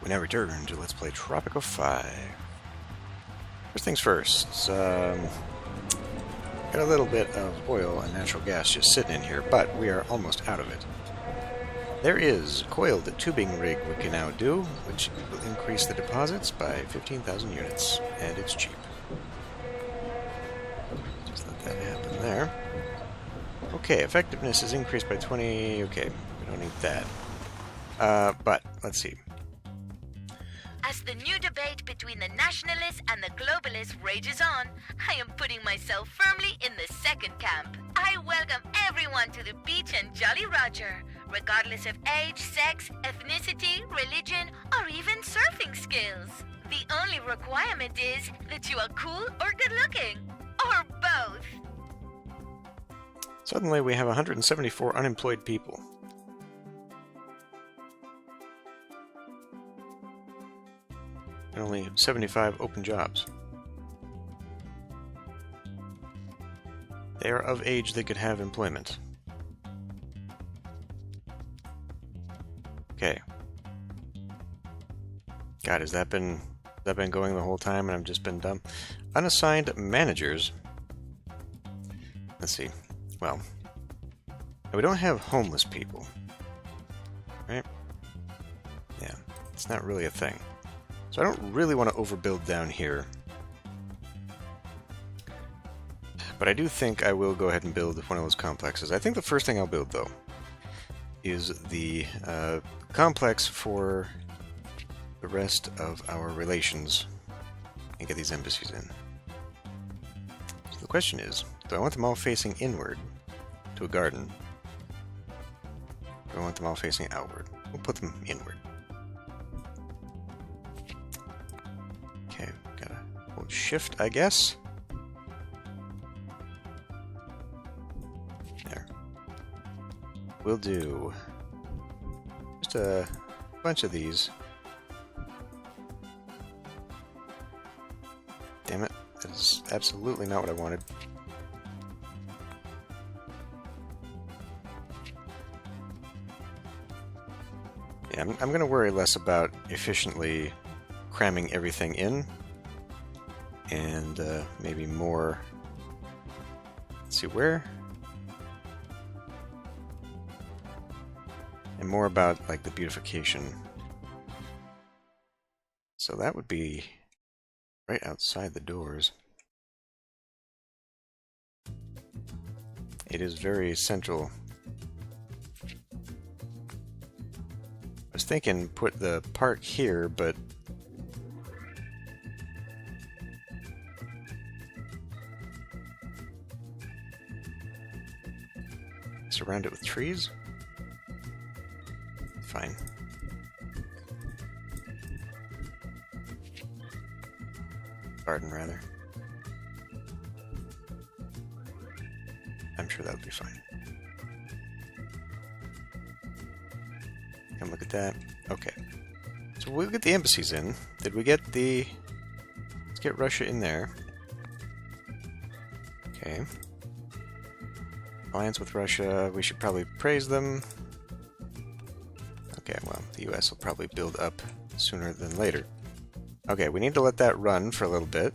We now return to Let's Play Tropico 5. First things first, got a little bit of oil and natural gas just sitting in here, but we are almost out of it. There is a coiled tubing rig we can now do, which will increase the deposits by 15,000 units, and it's cheap. Just let that happen there. Okay, effectiveness is increased by 20. Okay, we don't need that. But, let's see. As the new debate between the nationalists and the globalists rages on, I am putting myself firmly in the second camp. I welcome everyone to the beach and Jolly Roger, regardless of age, sex, ethnicity, religion, or even surfing skills. The only requirement is that you are cool or good-looking, or both. Suddenly we have 174 unemployed people. And only 75 open jobs. They are of age they could have employment. Okay. God, has that been going the whole time and I've just been dumb? Unassigned managers. Let's see. Well, we don't have homeless people. Right? Yeah, it's not really a thing. So I don't really want to overbuild down here. But I do think I will go ahead and build one of those complexes. I think the first thing I'll build, though, is the complex for the rest of our relations and get these embassies in. So the question is, do I want them all facing inward to a garden? Or do I want them all facing outward? We'll put them inward. Okay, gotta hold shift, I guess. There. We'll do just a bunch of these. Damn it, that is absolutely not what I wanted. Yeah, I'm gonna worry less about efficiently cramming everything in, and maybe more. Let's see where, and more about like the beautification. So that would be right outside the doors. It is very central. I was thinking put the park here, but surround it with trees? Fine. Garden, rather. I'm sure that would be fine. Come look at that. Okay. So we'll get the embassies in. Did we get the... Let's get Russia in there. Okay. Alliance with Russia, we should probably praise them. Okay, well, the US will probably build up sooner than later. Okay, we need to let that run for a little bit.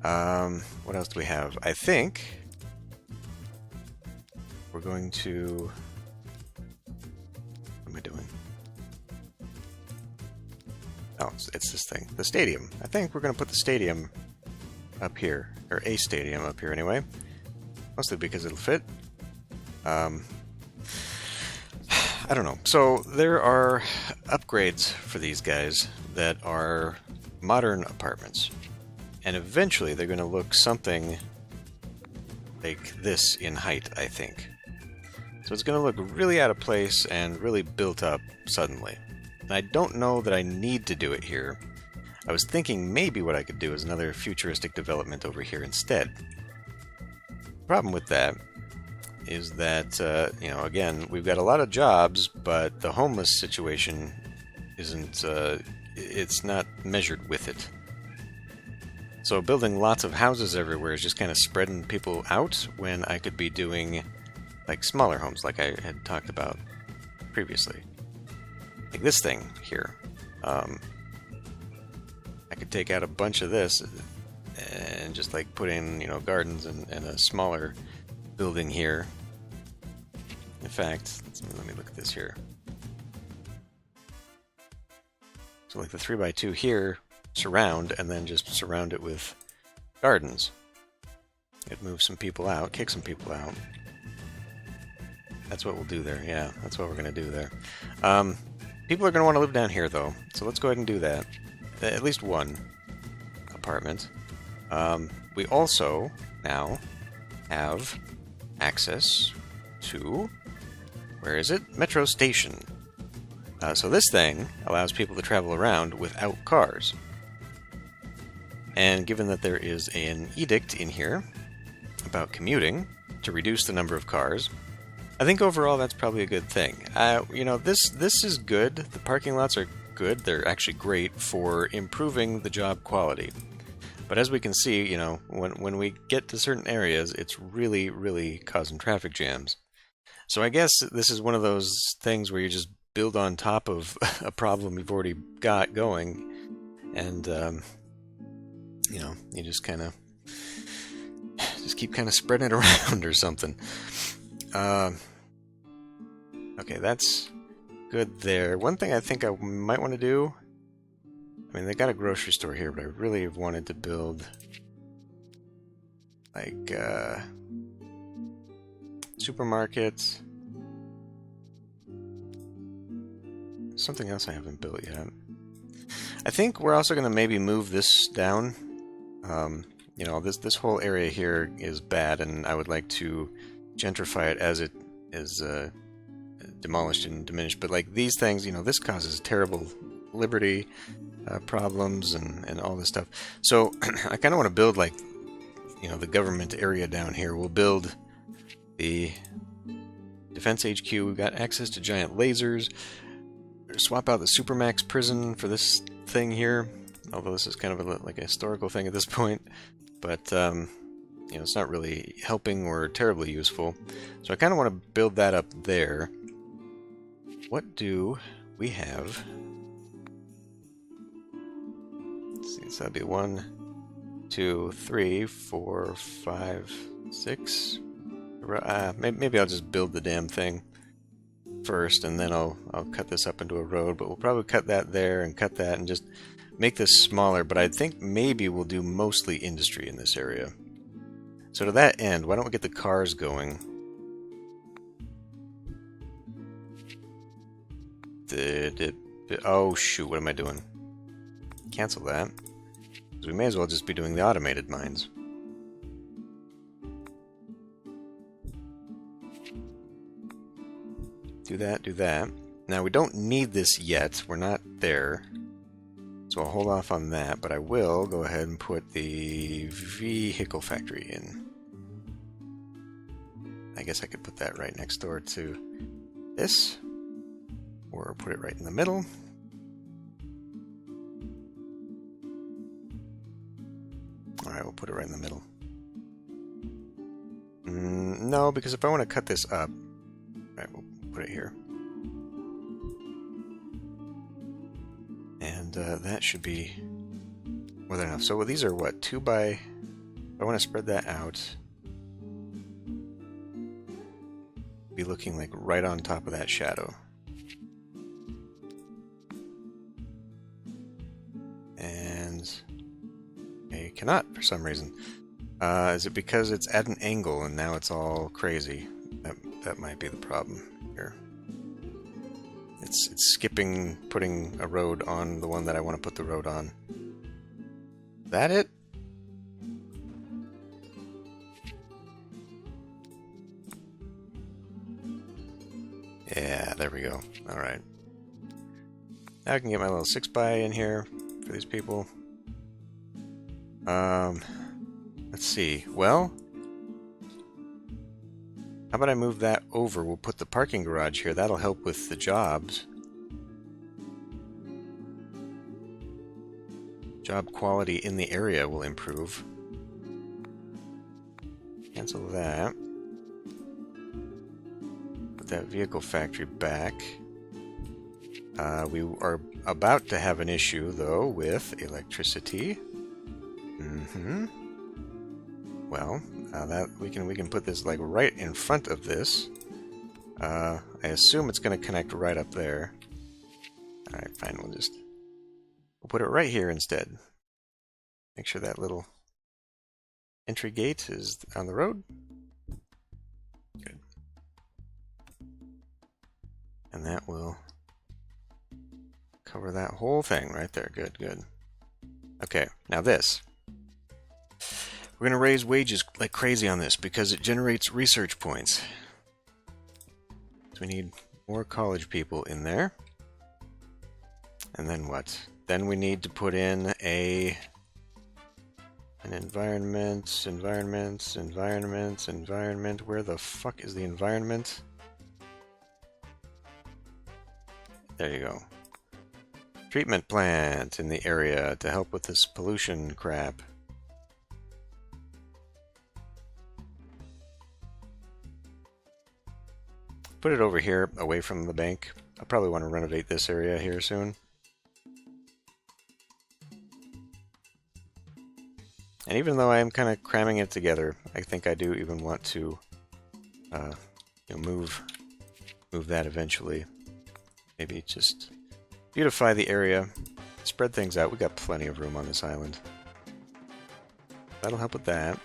What else do we have? I think we're going to... What am I doing? Oh, it's this thing. The stadium. I think we're going to put the stadium up here. Or a stadium up here anyway. Mostly because it'll fit. I don't know. So there are upgrades for these guys that are modern apartments. And eventually they're going to look something like this in height, I think. So it's going to look really out of place and really built up suddenly. And I don't know that I need to do it here. I was thinking maybe what I could do is another futuristic development over here instead. The problem with that is that, you know, again, we've got a lot of jobs, but the homeless situation isn't, it's not measured with it. So building lots of houses everywhere is just kind of spreading people out when I could be doing like smaller homes like I had talked about previously. Like this thing here. I could take out a bunch of this and just like put in, you know, gardens and a smaller building here. In fact, let me look at this here. So like the 3x2 here, surround, and then just surround it with gardens. It'd move some people out, kick some people out. That's what we'll do there, yeah, that's what we're going to do there. People are going to want to live down here, though, so let's go ahead and do that. At least one apartment. We also now have access to, where is it? Metro Station. So this thing allows people to travel around without cars. And given that there is an edict in here about commuting to reduce the number of cars, I think overall that's probably a good thing. You know, this is good. The parking lots are good. They're actually great for improving the job quality. But as we can see, you know, when we get to certain areas, it's really, really causing traffic jams. So I guess this is one of those things where you just build on top of a problem you've already got going, and you know, you just kind of keep kind of spreading it around or something. Okay, that's good there. One thing I think I might want to do, I mean, they got a grocery store here, but I really have wanted to build like supermarkets. Something else I haven't built yet. I think we're also going to maybe move this down. You know, this whole area here is bad, and I would like to gentrify it as it is demolished and diminished. But like these things, you know, this causes terrible liberty problems and all this stuff. So I kind of want to build like, you know, the government area down here. We'll build the defense HQ. We've got access to giant lasers. Swap out the Supermax prison for this thing here, although this is kind of like a historical thing at this point, but you know, it's not really helping or terribly useful. So I kind of want to build that up there. What do we have? Let's see, so that'd be 1, 2, 3, 4, 5, 6. Maybe I'll just build the damn thing first, and then I'll cut this up into a road, but we'll probably cut that there and cut that and just make this smaller. But I think maybe we'll do mostly industry in this area. So to that end, why don't we get the cars going? Oh shoot, what am I doing? Cancel that, because we may as well just be doing the automated mines. Do that, do that. Now, we don't need this yet. We're not there. So I'll hold off on that, but I will go ahead and put the vehicle factory in. I guess I could put that right next door to this, or put it right in the middle. Alright, we'll put it right in the middle. No, because if I want to cut this up, right, we'll put it here. And that should be more than enough. So these are what, 2 by... I want to spread that out. Be looking like right on top of that shadow. And I cannot for some reason. Is it because it's at an angle and now it's all crazy? That might be the problem here. It's skipping putting a road on the one that I want to put the road on. That it? Yeah, there we go. Alright. Now I can get my little 6x in here for these people. Let's see. Well, how about I move that over? We'll put the parking garage here. That'll help with the jobs. Job quality in the area will improve. Cancel that. Put that vehicle factory back. We are about to have an issue, though, with electricity. Well, that we can put this like right in front of this. I assume it's going to connect right up there. All right, fine. We'll put it right here instead. Make sure that little entry gate is on the road. Good. And that will cover that whole thing right there. Good, good. Okay, now this. We're going to raise wages like crazy on this because it generates research points. So we need more college people in there. And then what? Then we need to put in an environment. Where the fuck is the environment? There you go. Treatment plant in the area to help with this pollution crap. Put it over here, away from the bank. I probably want to renovate this area here soon. And even though I am kind of cramming it together, I think I do even want to move that eventually. Maybe just beautify the area, spread things out. We got plenty of room on this island. That'll help with that.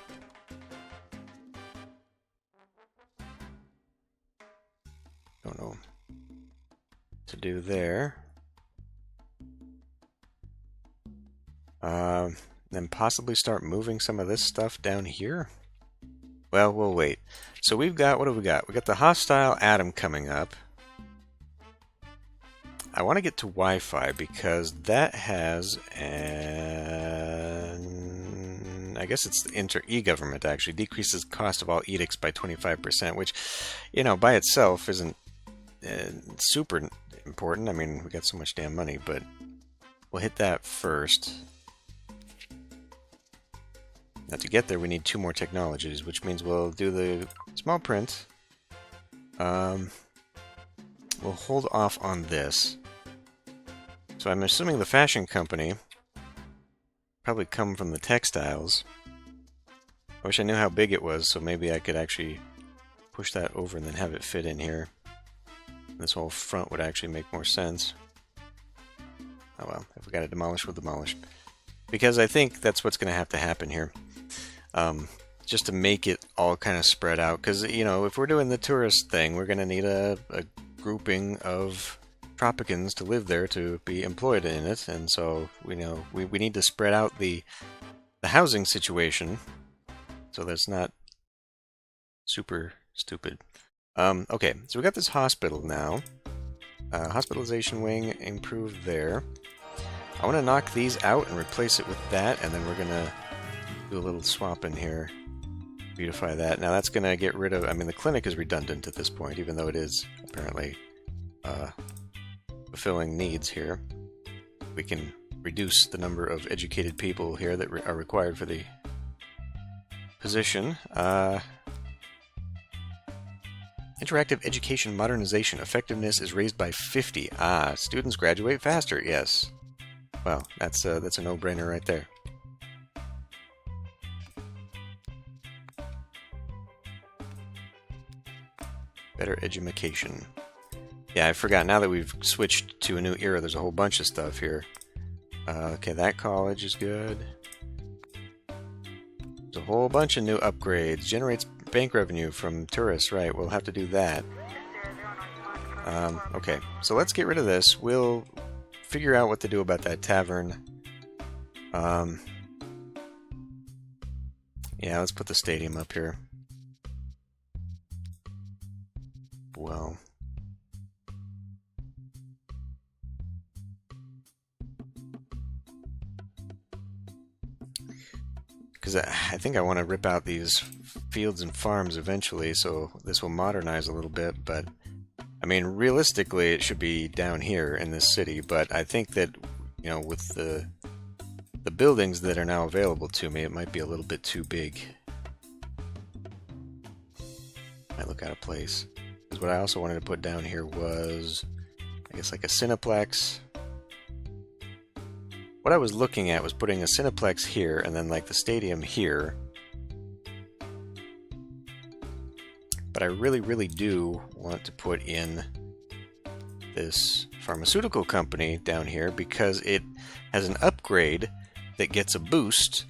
Don't know what to do there. Then possibly start moving some of this stuff down here. Well, we'll wait. So we've got, what have we got? We got the hostile atom coming up. I want to get to Wi-Fi because that has an, I guess it's e-government actually, decreases cost of all edicts by 25%, which, you know, by itself isn't super important. I mean, we got so much damn money, but we'll hit that first. Now to get there, we need 2 more technologies, which means we'll do the small print. We'll hold off on this. So I'm assuming the fashion company probably come from the textiles. I wish I knew how big it was, so maybe I could actually push that over and then have it fit in here. This whole front would actually make more sense. Oh well, if we got to demolish, we'll demolish. Because I think that's what's going to have to happen here. Just to make it all kind of spread out. Because, you know, if we're doing the tourist thing, we're going to need a grouping of Tropicans to live there to be employed in it. And so, you know, we need to spread out the housing situation so that's not super stupid. Okay, so we got this hospital now. Hospitalization wing improved there. I want to knock these out and replace it with that, and then we're going to do a little swap in here. Beautify that. Now that's going to get rid of... I mean, the clinic is redundant at this point, even though it is apparently fulfilling needs here. We can reduce the number of educated people here that are required for the position. Interactive education modernization. Effectiveness is raised by 50. Ah, students graduate faster. Yes. Well, that's a no-brainer right there. Better education. Yeah, I forgot. Now that we've switched to a new era, there's a whole bunch of stuff here. Okay, that college is good. There's a whole bunch of new upgrades. Generates bank revenue from tourists. Right, we'll have to do that. Okay, so let's get rid of this. We'll figure out what to do about that tavern. Yeah, let's put the stadium up here. Well, because I think I want to rip out these fields and farms eventually, so this will modernize a little bit, but I mean, realistically, it should be down here in this city, but I think that, you know, with the buildings that are now available to me, it might be a little bit too big. Might look out of place. Because what I also wanted to put down here was I guess like a Cineplex. What I was looking at was putting a Cineplex here and then like the stadium here. But I really, really do want to put in this pharmaceutical company down here because it has an upgrade that gets a boost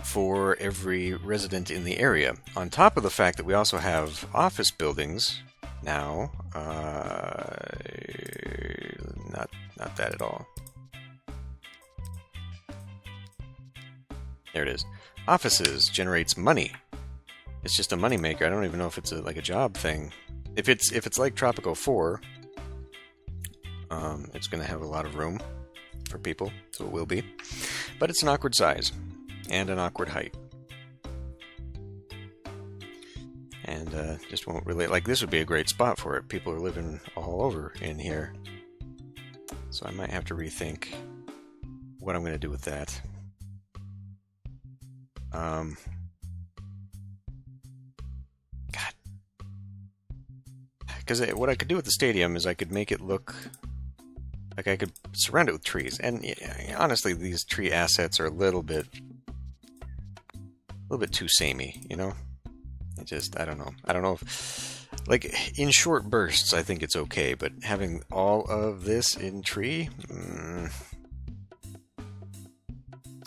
for every resident in the area. On top of the fact that we also have office buildings now. Not that at all. There it is. Offices generates money. It's just a money maker. I don't even know if it's like a job thing. If it's like Tropico 4, it's going to have a lot of room for people, so it will be. But it's an awkward size and an awkward height. And just won't really... Like, this would be a great spot for it. People are living all over in here. So I might have to rethink what I'm going to do with that. God. Because what I could do with the stadium is I could make it look like I could surround it with trees. And yeah, honestly, these tree assets are a little bit too samey, you know? I don't know. I don't know if, like, in short bursts, I think it's okay, but having all of this in tree,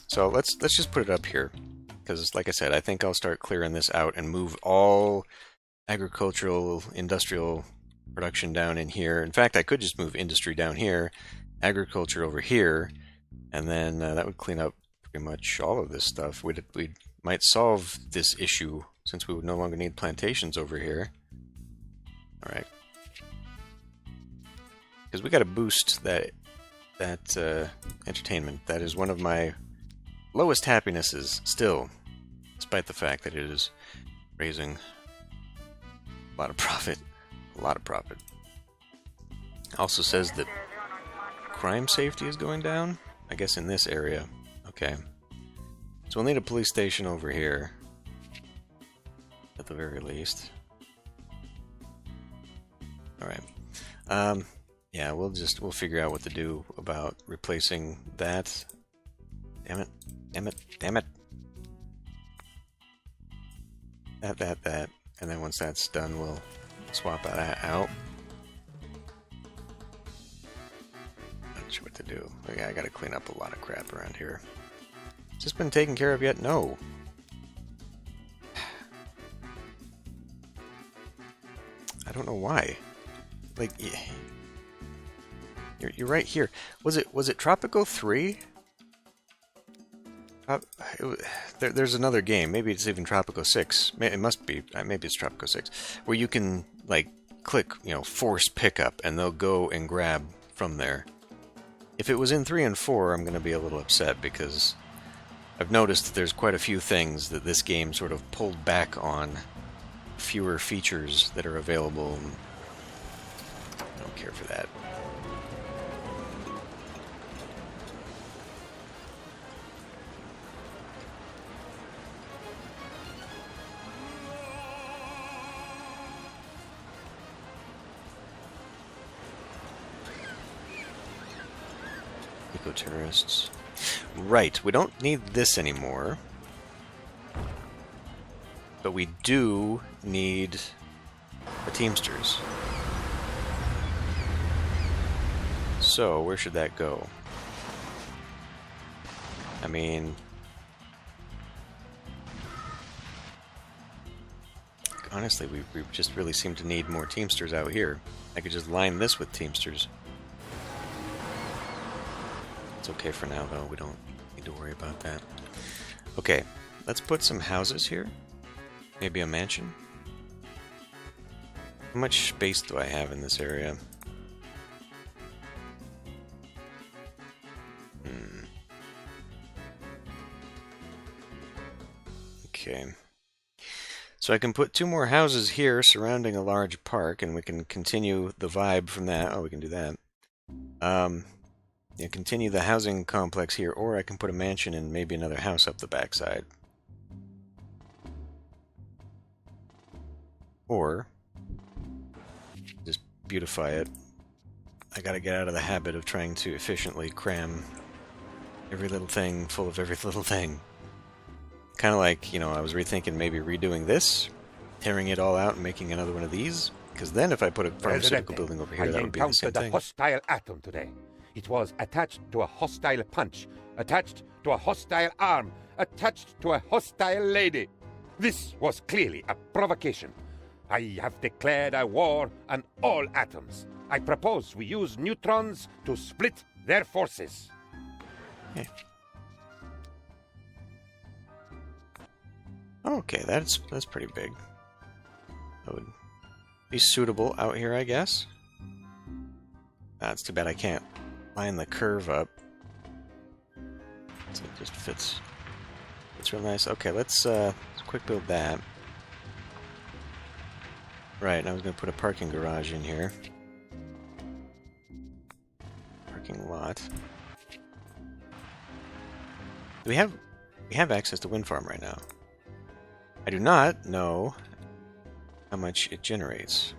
So let's just put it up here, because, like I said, I think I'll start clearing this out and move all agricultural, industrial production down in here. In fact, I could just move industry down here, agriculture over here, and then that would clean up pretty much all of this stuff. We might solve this issue since we would no longer need plantations over here. Alright. Because we got to boost that entertainment. That is one of my lowest happinesses still, despite the fact that it is raising a lot of profit. A lot of profit. Also says that crime safety is going down, I guess in this area. Okay. So we'll need a police station over here, at the very least. Alright. Yeah, we'll figure out what to do about replacing that. Damn it. Damn it. Damn it. That. And then once that's done, we'll swap that out. Not sure what to do. I gotta clean up a lot of crap around here. Has this been taken care of yet? No. I don't know why. Like, you're right here. Was it Tropico 3? There's another game. Maybe it's even Tropico 6. It must be. Maybe it's Tropico 6, where you can like click, force pickup, and they'll go and grab from there. If it was in 3 and 4, I'm going to be a little upset because I've noticed that there's quite a few things that this game sort of pulled back on. Fewer features that are available. I don't care for that. Eco-terrorists. Right, we don't need this anymore. But we do need a Teamsters. So, where should that go? I mean... honestly, we just really seem to need more Teamsters out here. I could just line this with Teamsters. It's okay for now, though. We don't need to worry about that. Okay, let's put some houses here. Maybe a mansion. How much space do I have in this area? Okay. So I can put 2 more houses here surrounding a large park, and we can continue the vibe from that. Oh, we can do that. Yeah, continue the housing complex here, or I can put a mansion and maybe another house up the backside. Or just beautify it I gotta get out of the habit of trying to efficiently cram every little thing full of every little thing. Kind of like, you know, I was rethinking maybe redoing this, tearing it all out and making another one of these, because then if I put a pharmaceutical building over here, that would be the same thing. I encountered a hostile atom today. It was attached to a hostile punch, attached to a hostile arm, attached to a hostile lady. This was clearly a provocation. I have declared a war on all atoms. I propose we use neutrons to split their forces. Okay. Okay, that's pretty big. That would be suitable out here, I guess. That's too bad I can't line the curve up. So it just fits. It's real nice. Okay, let's quick build that. Right, I was going to put a parking garage in here. Parking lot. We have access to wind farm right now. I do not know how much it generates.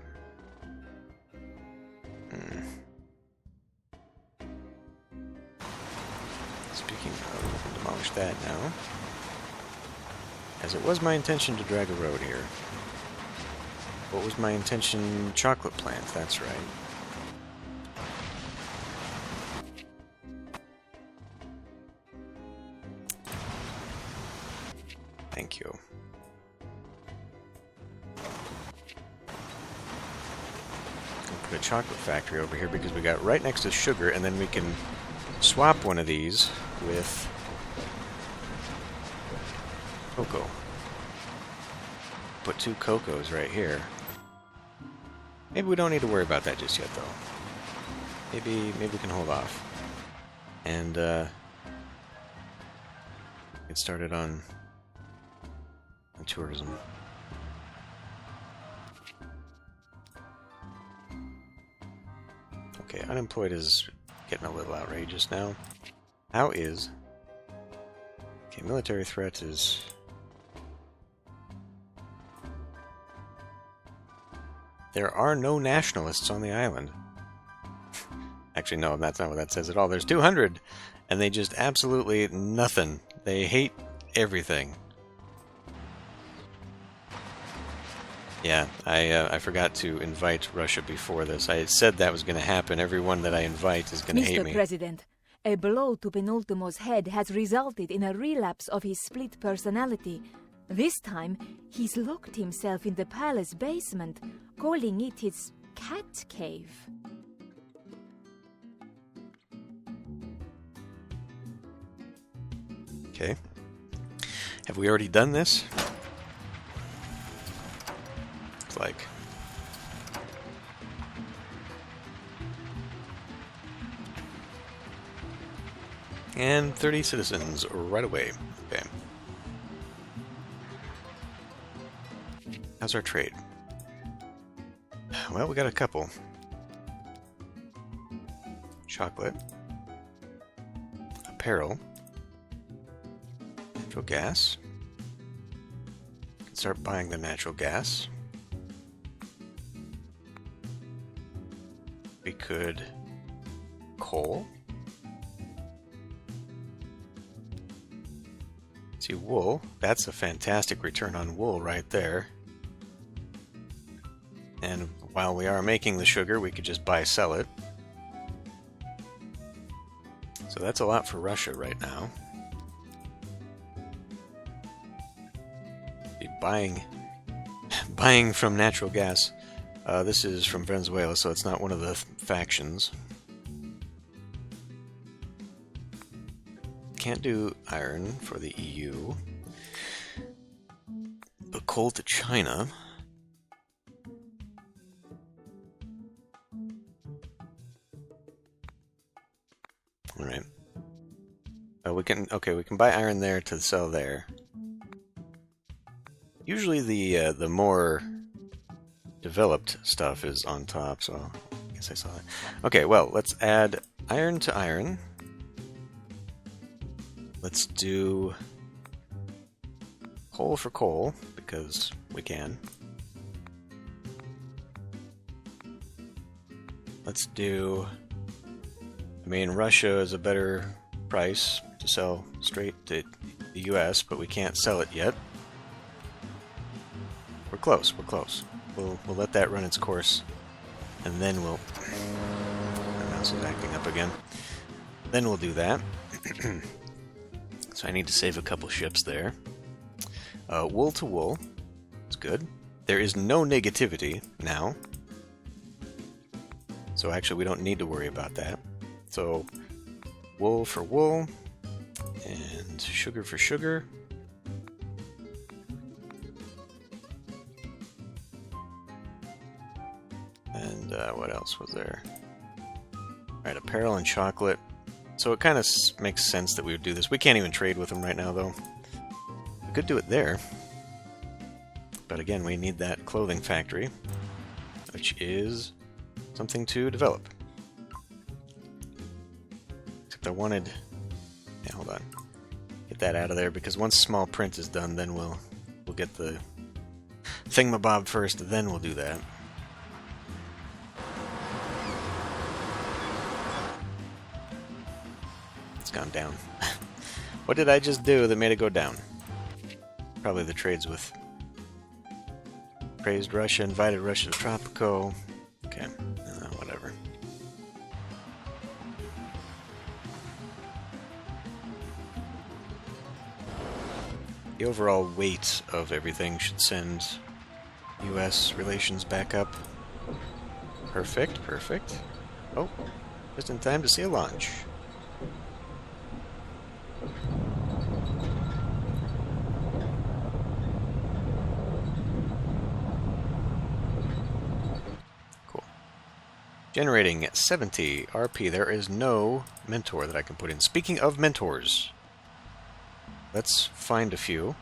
Speaking of, we'll demolish that now. As it was my intention to drag a road here. What was my intention? Chocolate plant, that's right. Thank you. Put a chocolate factory over here because we got right next to sugar, and then we can swap one of these with cocoa. Put 2 cocos right here. Maybe we don't need to worry about that just yet, though. Maybe we can hold off and get started on tourism. Okay, unemployed is getting a little outrageous now. How is... Okay, military threat is... There are no nationalists on the island. Actually, no, that's not what that says at all. There's 200, and they just absolutely nothing. They hate everything. Yeah, I forgot to invite Russia before this. I had said that was going to happen. Everyone that I invite is going to hate me. Mr. President, a blow to Penultimo's head has resulted in a relapse of his split personality. This time, he's locked himself in the palace basement, calling it his cat cave. Okay. Have we already done this? It's like... And 30 citizens right away. Okay. How's our trade? Well, we got a couple. Chocolate. Apparel. Natural gas. We can start buying the natural gas. We could... Coal. See, wool. That's a fantastic return on wool right there. And while we are making the sugar, we could just sell it. So that's a lot for Russia right now. Be buying from natural gas. This is from Venezuela, so it's not one of the factions. Can't do iron for the EU. But coal to China. All right. We can buy iron there to sell there. Usually the more developed stuff is on top, so I guess I saw that. Okay, well, let's add iron to iron. Let's do coal for coal, because we can. Let's do I mean, Russia is a better price to sell straight to the US, but we can't sell it yet. We're close, we're close. We'll let that run its course, and then we'll... My mouse is acting up again. Then we'll do that. So I need to save a couple ships there. Wool to wool. It's good. There is no negativity now. So actually we don't need to worry about that. So wool for wool. And sugar for sugar. And what else was there? Alright, apparel and chocolate. So it kind of makes sense that we would do this. We can't even trade with them right now, though. We could do it there. But again, we need that clothing factory, which is something to develop. Except I wanted... Yeah, hold on. Get that out of there, because once small print is done, then we'll get the thingamabob first, then we'll do that. Gone down. What did I just do that made it go down? Probably the trades with praised Russia, invited Russia to Tropico. Okay, whatever. The overall weight of everything should send US relations back up. Perfect, perfect. Oh, just in time to see a launch. Generating 70 RP. There is no mentor that I can put in. Speaking of mentors, let's find a few.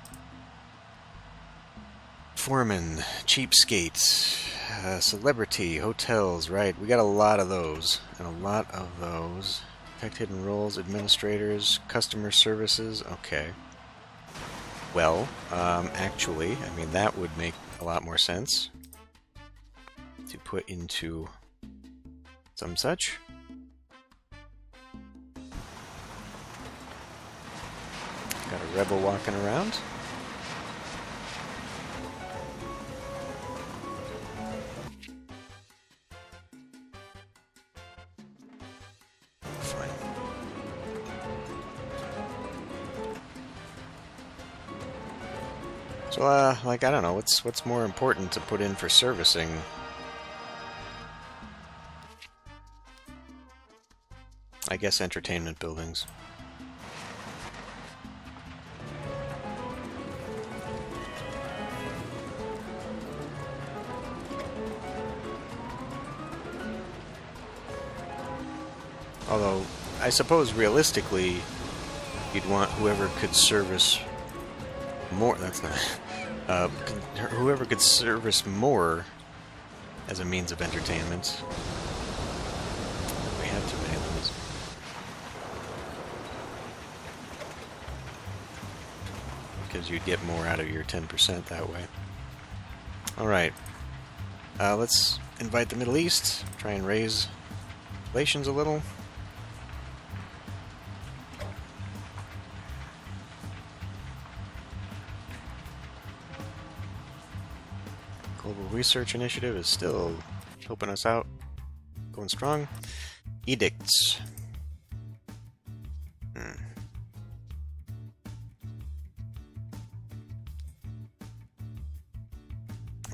Foreman, cheapskates, celebrity, hotels, right. We got a lot of those. And a lot of those. Detect hidden roles, administrators, customer services. Okay. Well, actually, I mean, that would make a lot more sense to put into... some such. Got a rebel walking around. Fine. So, like, I don't know, what's more important to put in for servicing? I guess entertainment buildings. Although, I suppose realistically, you'd want whoever could service more. That's not. Whoever could service more as a means of entertainment. We have too many of those. Because you'd get more out of your 10% that way. Alright. Let's invite the Middle East. Try and raise relations a little. Global Research Initiative is still helping us out. Going strong. Edicts.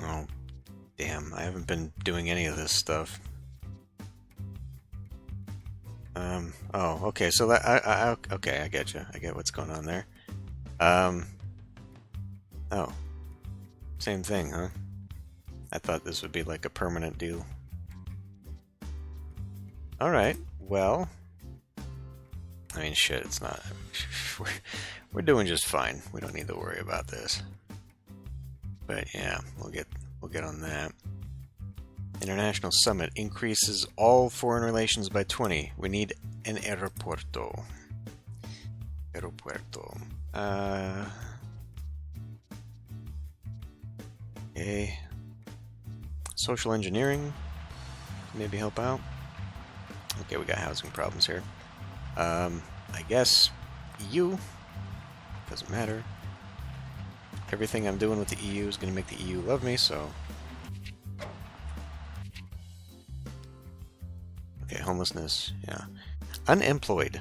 Oh, damn. I haven't been doing any of this stuff. Oh, okay. So that okay, I get you. I get what's going on there. Oh, same thing, huh? I thought this would be like a permanent deal. Alright, well... I mean, shit, it's not... We're doing just fine. We don't need to worry about this. But yeah, we'll get on that. International Summit increases all foreign relations by 20. We need an aeropuerto. Aeropuerto. Okay. Social engineering. Maybe help out. Okay, we got housing problems here. I guess EU. Doesn't matter. Everything I'm doing with the EU is going to make the EU love me, so... Okay, homelessness, yeah. Unemployed.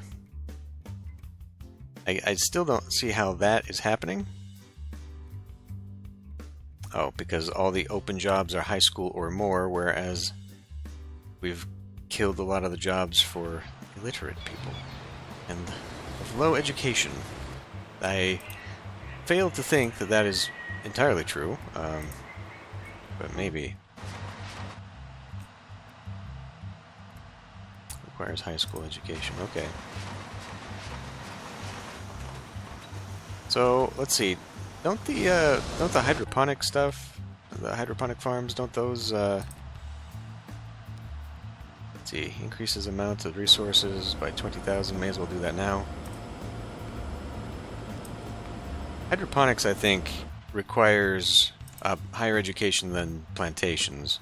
I still don't see how that is happening. Oh, because all the open jobs are high school or more, whereas we've killed a lot of the jobs for illiterate people and of low education. I fail to think that that is entirely true, but maybe. Requires high school education. Okay. So let's see. Don't the hydroponic stuff, the hydroponic farms, don't those? Let's see. Increases amount of resources by 20,000. May as well do that now. Hydroponics, I think, requires higher education than plantations.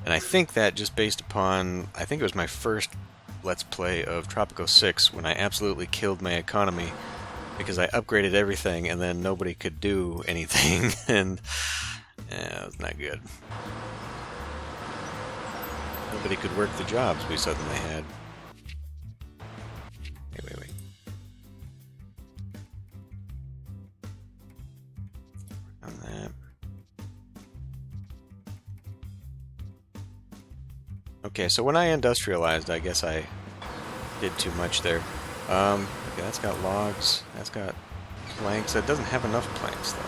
And I think that just based upon, I think it was my first Let's Play of Tropico 6 when I absolutely killed my economy because I upgraded everything and then nobody could do anything, and yeah, it was not good. Nobody could work the jobs we suddenly had. Wait. On that. Okay, so when I industrialized, I guess I did too much there. Okay, that's got logs. That's got planks. That doesn't have enough planks, though.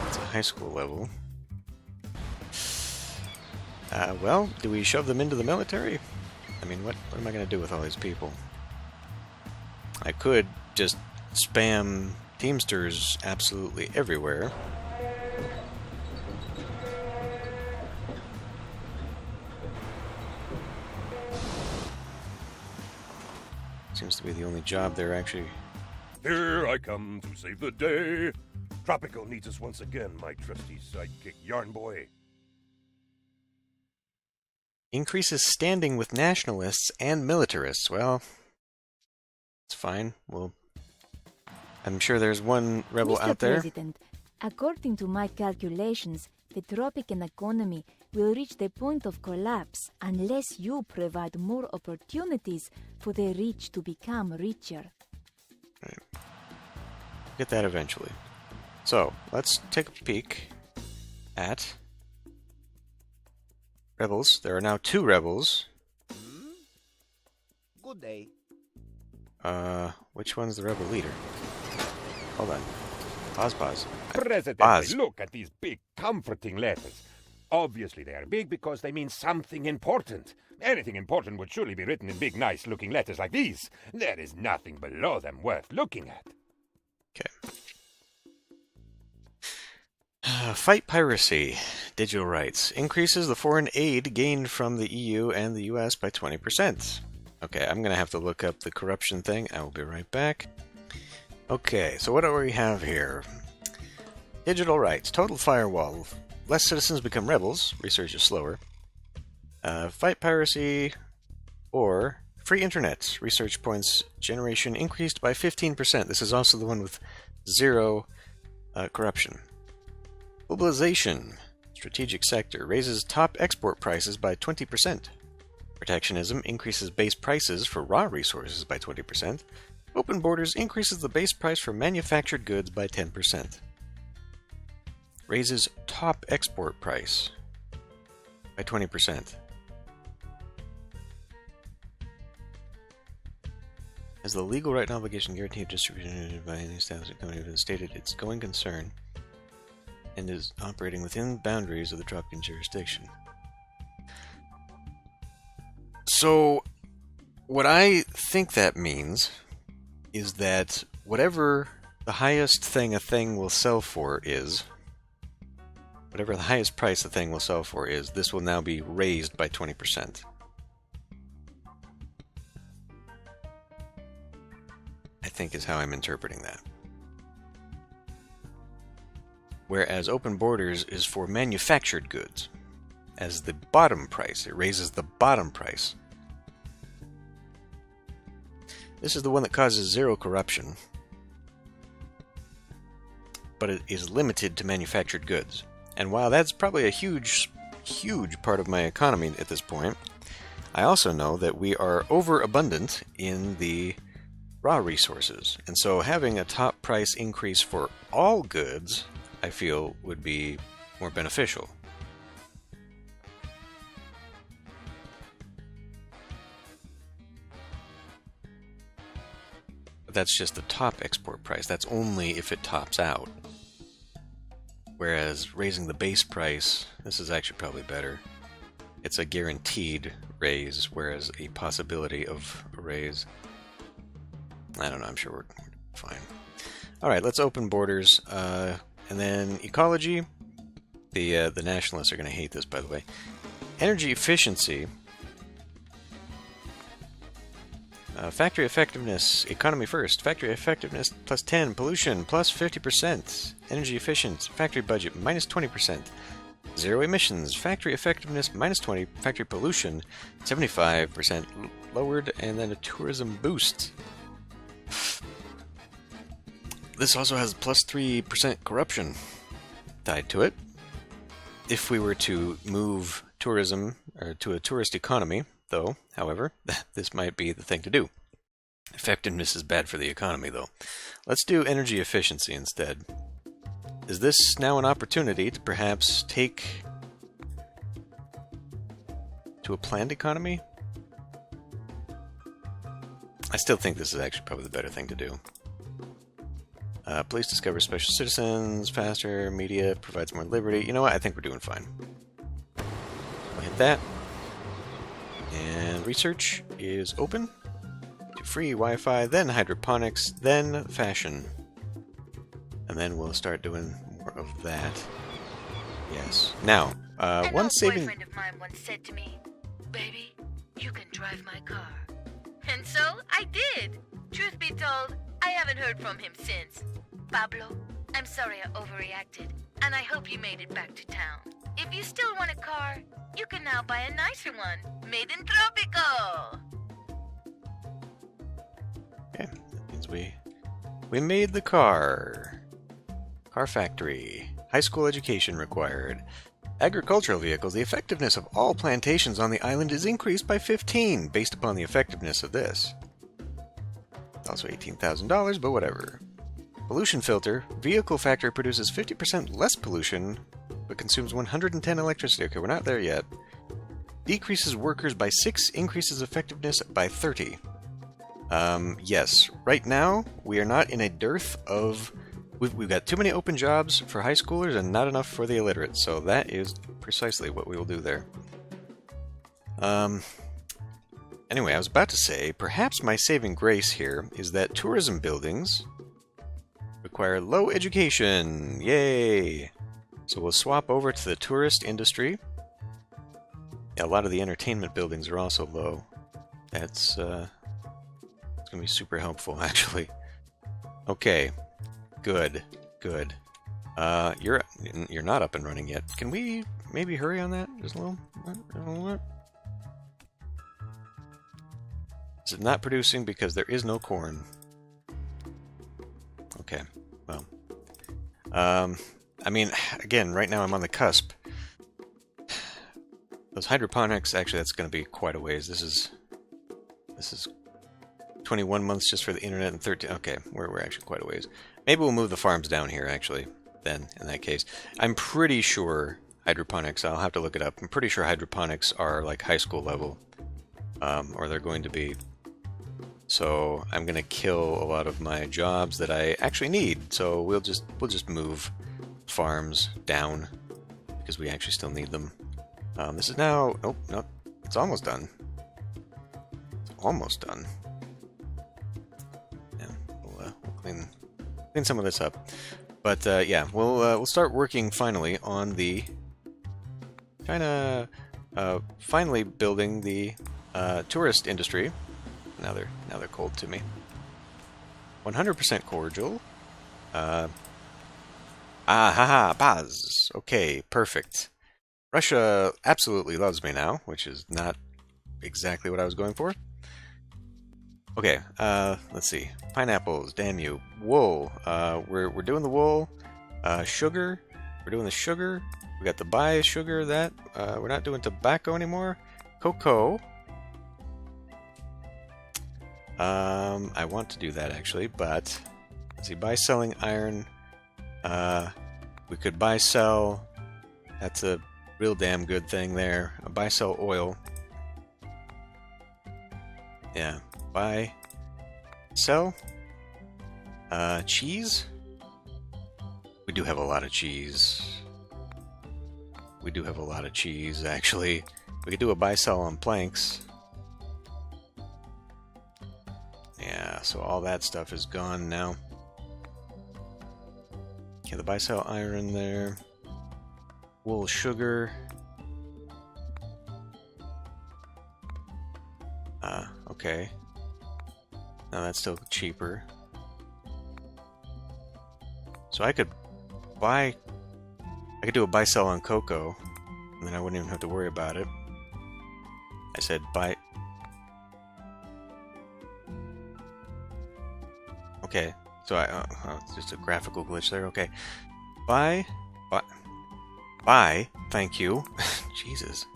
It's a high school level. Well, do we shove them into the military? I mean, what am I going to do with all these people? I could just spam Teamsters absolutely everywhere. Seems to be the only job they're actually... Here I come to save the day. Tropico needs us once again, my trusty sidekick, Yarn Boy. Increases standing with nationalists and militarists. Well, it's fine. I'm sure there's one rebel Mr. out there. President, according to my calculations, the Tropican economy will reach the point of collapse unless you provide more opportunities for the rich to become richer. Right. Get that eventually. So, let's take a peek at rebels. There are now 2 rebels. Good day. Which one's the rebel leader? Hold on. Pause. President, Pause. look at these big, comforting letters. Obviously, they are big because they mean something important. Anything important would surely be written in big, nice-looking letters like these. There is nothing below them worth looking at. Okay. Fight piracy. Digital rights. Increases the foreign aid gained from the EU and the US by 20%. Okay, I'm going to have to look up the corruption thing. I will be right back. Okay, so what do we have here? Digital rights. Total firewall. Less citizens become rebels. Research is slower. Fight piracy or free internet. Research points generation increased by 15%. This is also the one with 0 corruption. Globalization. Strategic sector. Raises top export prices by 20%. Protectionism increases base prices for raw resources by 20%. Open borders increases the base price for manufactured goods by 10%. Raises top export price by 20%. As the legal right and obligation guaranteed distribution by any establishment company has stated its going concern and is operating within boundaries of the Tropican jurisdiction. So, what I think that means is that whatever the highest thing a thing will sell for is, whatever the highest price a thing will sell for is, this will now be raised by 20%. I think is how I'm interpreting that. whereas open borders is for manufactured goods. As the bottom price, it raises the bottom price. This is the one that causes zero corruption, but it is limited to manufactured goods. And while that's probably a huge part of my economy at this point, I also know that we are overabundant in the raw resources. And so having a top price increase for all goods, I feel, would be more beneficial. But that's just the top export price. That's only if it tops out. Whereas raising the base price, this is actually probably better. It's a guaranteed raise, whereas a possibility of a raise, I don't know, I'm sure we're fine. Alright, let's open borders. And then ecology. The nationalists are going to hate this, by the way. Energy efficiency. Factory effectiveness, economy first. Factory effectiveness plus 10, pollution plus 50%. Energy efficient, factory budget minus 20%. Zero emissions, factory effectiveness minus 20, factory pollution 75% lowered, and then a tourism boost. This also has plus 3% corruption tied to it. If we were to move tourism or to a tourist economy, though, however, this might be the thing to do. Effectiveness is bad for the economy, though. Let's do energy efficiency instead. Is this now an opportunity to perhaps take to a planned economy? I still think this is actually probably the better thing to do. Police discover special citizens faster, media provides more liberty. You know what? I think we're doing fine. We'll hit that. And research is open. To free Wi-Fi, then hydroponics, then fashion. And then we'll start doing more of that. Yes. Now, one saving... An old boyfriend of mine once said to me, "Baby, you can drive my car." And so I did. Truth be told, I haven't heard from him since. Pablo, I'm sorry I overreacted, and I hope you made it back to town. If you still want a car, you can now buy a nicer one, made in Tropico. Okay, that means we made the car. Car factory. High school education required. Agricultural vehicles. The effectiveness of all plantations on the island is increased by 15 based upon the effectiveness of this. Also $18,000, but whatever. Pollution filter. Vehicle factory produces 50% less pollution, but consumes 110 electricity. Okay, we're not there yet. Decreases workers by 6, increases effectiveness by 30. Yes, right now we are not in a dearth of... We've got too many open jobs for high schoolers and not enough for the illiterate, so that is precisely what we will do there. Anyway, I was about to say, perhaps my saving grace here is that tourism buildings require low education. Yay! So we'll swap over to the tourist industry. Yeah, a lot of the entertainment buildings are also low. That's it's gonna be super helpful, actually. Okay, good. You're not up and running yet. Can we maybe hurry on that just a little? Is it not producing because there is no corn? Okay, well, I mean, again, right now I'm on the cusp. Those hydroponics, actually, that's going to be quite a ways. This is 21 months just for the internet and 13. Okay, we're actually quite a ways. Maybe we'll move the farms down here, actually, then, in that case. I'm pretty sure hydroponics, I'll have to look it up. I'm pretty sure hydroponics are like high school level, or they're going to be. So I'm going to kill a lot of my jobs that I actually need. So we'll just move farms down because we actually still need them. This is now... Nope, it's almost done. It's almost done. Yeah, we'll clean some of this up. But yeah, we'll start working finally on the... finally building the tourist industry. Now they're cold to me. 100% cordial. Ah, haha, Paz. Okay, perfect. Russia absolutely loves me now, which is not exactly what I was going for. Okay, let's see. Pineapples, damn you. Wool, we're doing the wool. Sugar, we're doing the sugar. We got the buy sugar, that. We're not doing tobacco anymore. Cocoa. I want to do that actually, but let's see, buy selling iron. We could buy sell. That's a real damn good thing there. Buy sell oil. Yeah, buy sell. Cheese. We do have a lot of cheese. We do have a lot of cheese actually. We could do a buy sell on planks. Yeah, so all that stuff is gone now. Okay, the buy sell iron there. Wool sugar. Okay. Now that's still cheaper. So I could do a buy sell on cocoa, and then I wouldn't even have to worry about it. I said buy. Okay, so it's just a graphical glitch there. Okay, buy, thank you. Jesus.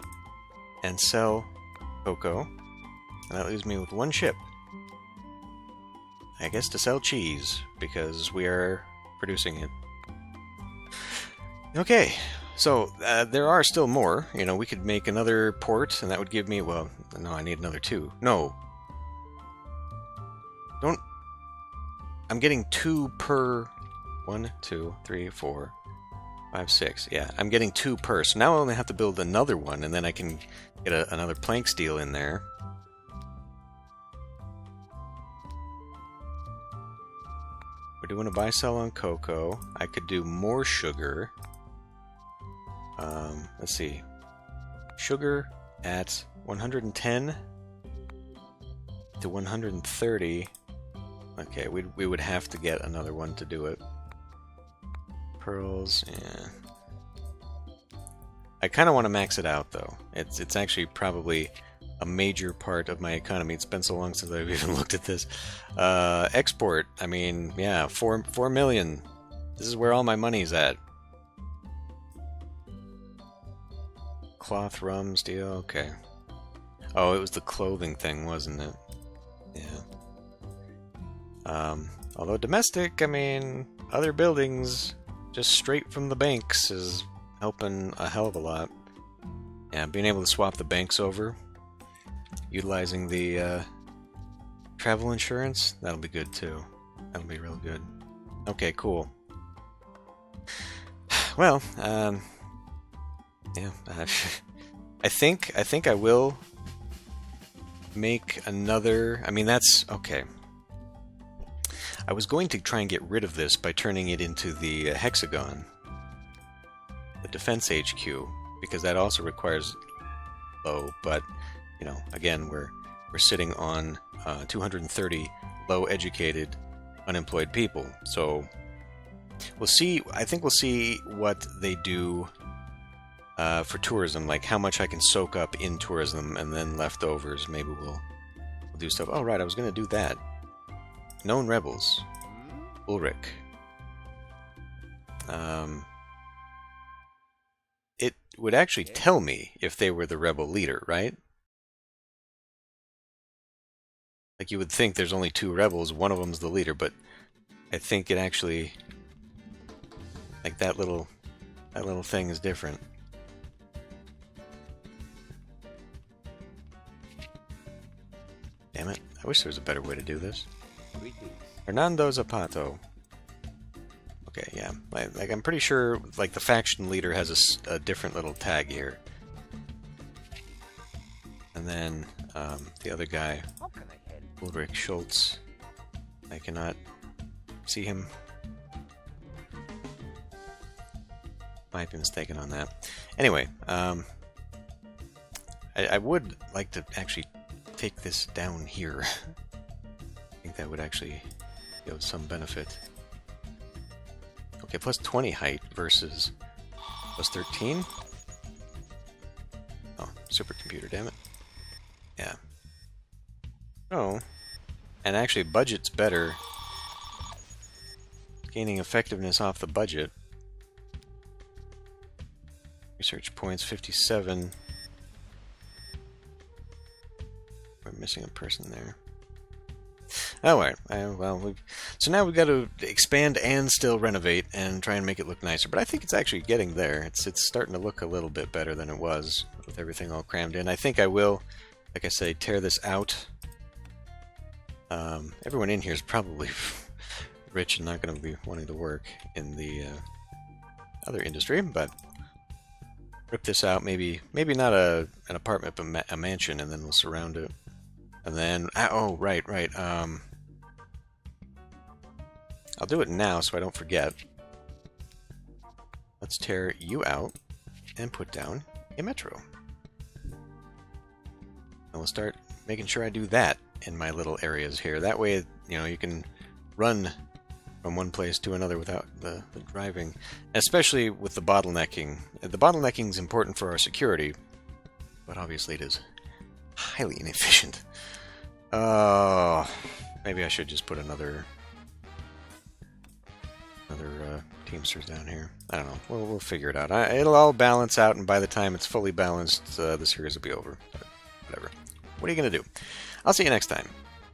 And sell cocoa. And that leaves me with one ship. I guess to sell cheese, because we are producing it. Okay, so there are still more. You know, we could make another port, and that would give me, well, no, I need another 2. No. Don't... I'm getting 2 per... 1, 2, 3, 4, 5, 6. Yeah, I'm getting 2 per. So now I only have to build another one, and then I can get another plank steel in there. We're doing a buy sell on cocoa. I could do more sugar. Let's see. Sugar at 110 to 130. Okay, we would have to get another one to do it. Pearls, yeah. I kind of want to max it out though. It's actually probably a major part of my economy. It's been so long since I've even looked at this. Export, I mean, yeah, 4 million. This is where all my money's at. Cloth, rum, steel, okay. Oh, it was the clothing thing, wasn't it? Yeah. Although domestic, I mean, other buildings, just straight from the banks is helping a hell of a lot. Yeah, being able to swap the banks over, utilizing the travel insurance, that'll be good too. That'll be real good. Okay, cool. Well, yeah, I think I will make another. I mean, that's okay. I was going to try and get rid of this by turning it into the hexagon, the defense HQ, because that also requires low. But you know, again, we're sitting on 230 low-educated, unemployed people. So we'll see. I think we'll see what they do. For tourism, like how much I can soak up in tourism, and then leftovers, maybe we'll do stuff. Oh, right, I was going to do that. Known rebels. Ulrich. It would actually tell me if they were the rebel leader, right? Like you would think there's only 2 rebels, one of them's the leader, but I think it actually, like that little thing is different. Damn it. I wish there was a better way to do this. Hernando Zapato. Okay, yeah. Like I'm pretty sure like the faction leader has a different little tag here. And then the other guy, Ulrich Schultz. I cannot see him. Might be mistaken on that. Anyway, I would like to actually take this down here. I think that would actually give some benefit. Okay, plus 20 height versus plus 13. Oh, supercomputer, damn it. Yeah. Oh. And actually, budget's better. Gaining effectiveness off the budget. Research points 57. We're missing a person there. Oh, alright. Well, so now we've got to expand and still renovate and try and make it look nicer. But I think it's actually getting there. It's starting to look a little bit better than it was with everything all crammed in. I think I will, like I say, tear this out. Everyone in here is probably rich and not going to be wanting to work in the other industry, but rip this out. Maybe not an apartment, but a mansion, and then we'll surround it. And then, oh, right. I'll do it now so I don't forget. Let's tear you out and put down a metro. And we'll start making sure I do that in my little areas here. That way, you know, you can run from one place to another without the driving. Especially with the bottlenecking. The bottlenecking is important for our security, but obviously it is highly inefficient. Maybe I should just put another Teamsters down here. I don't know. We'll figure it out. It'll all balance out, and by the time it's fully balanced, the series will be over. But whatever. What are you going to do? I'll see you next time.